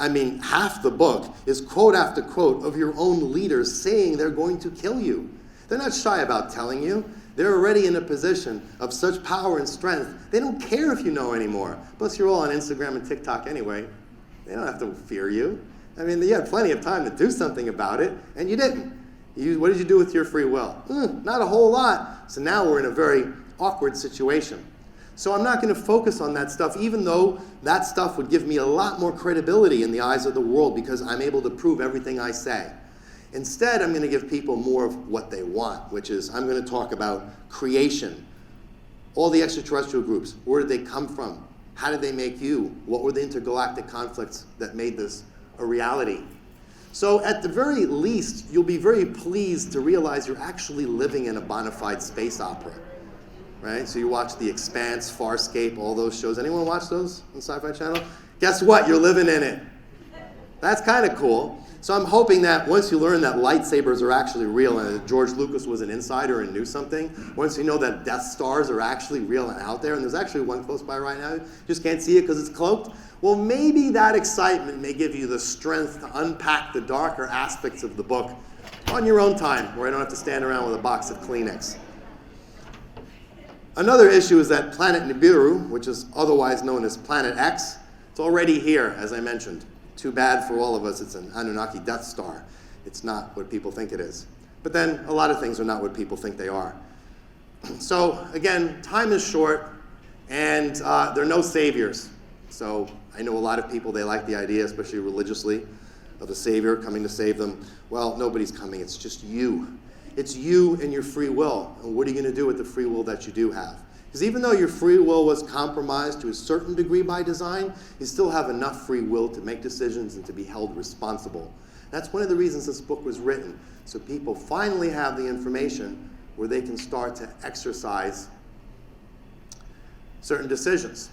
I mean, half the book is quote after quote of your own leaders saying they're going to kill you. They're not shy about telling you. They're already in a position of such power and strength, they don't care if you know anymore. Plus, you're all on Instagram and TikTok anyway. They don't have to fear you. I mean, you had plenty of time to do something about it, and you didn't. What did you do with your free will? Not a whole lot. So now we're in a very awkward situation. So I'm not going to focus on that stuff, even though that stuff would give me a lot more credibility in the eyes of the world because I'm able to prove everything I say. Instead, I'm going to give people more of what they want, which is I'm going to talk about creation. All the extraterrestrial groups, where did they come from? How did they make you? What were the intergalactic conflicts that made this a reality? So at the very least, you'll be very pleased to realize you're actually living in a bona fide space opera. Right? So you watch The Expanse, Farscape, all those shows. Anyone watch those on Sci-Fi Channel? Guess what? You're living in it. That's kind of cool. So I'm hoping that once you learn that lightsabers are actually real and that George Lucas was an insider and knew something, once you know that Death Stars are actually real and out there, and there's actually one close by right now, you just can't see it because it's cloaked, well, maybe that excitement may give you the strength to unpack the darker aspects of the book on your own time, where I don't have to stand around with a box of Kleenex. Another issue is that planet Nibiru, which is otherwise known as Planet X, it's already here, as I mentioned. Too bad for all of us, it's an Anunnaki Death Star. It's not what people think it is. But then a lot of things are not what people think they are. So again, time is short, and there are no saviors. So I know a lot of people, they like the idea, especially religiously, of a savior coming to save them. Well, nobody's coming, it's just you. It's you and your free will. And what are you going to do with the free will that you do have? Because even though your free will was compromised to a certain degree by design, you still have enough free will to make decisions and to be held responsible. That's one of the reasons this book was written, so people finally have the information where they can start to exercise certain decisions.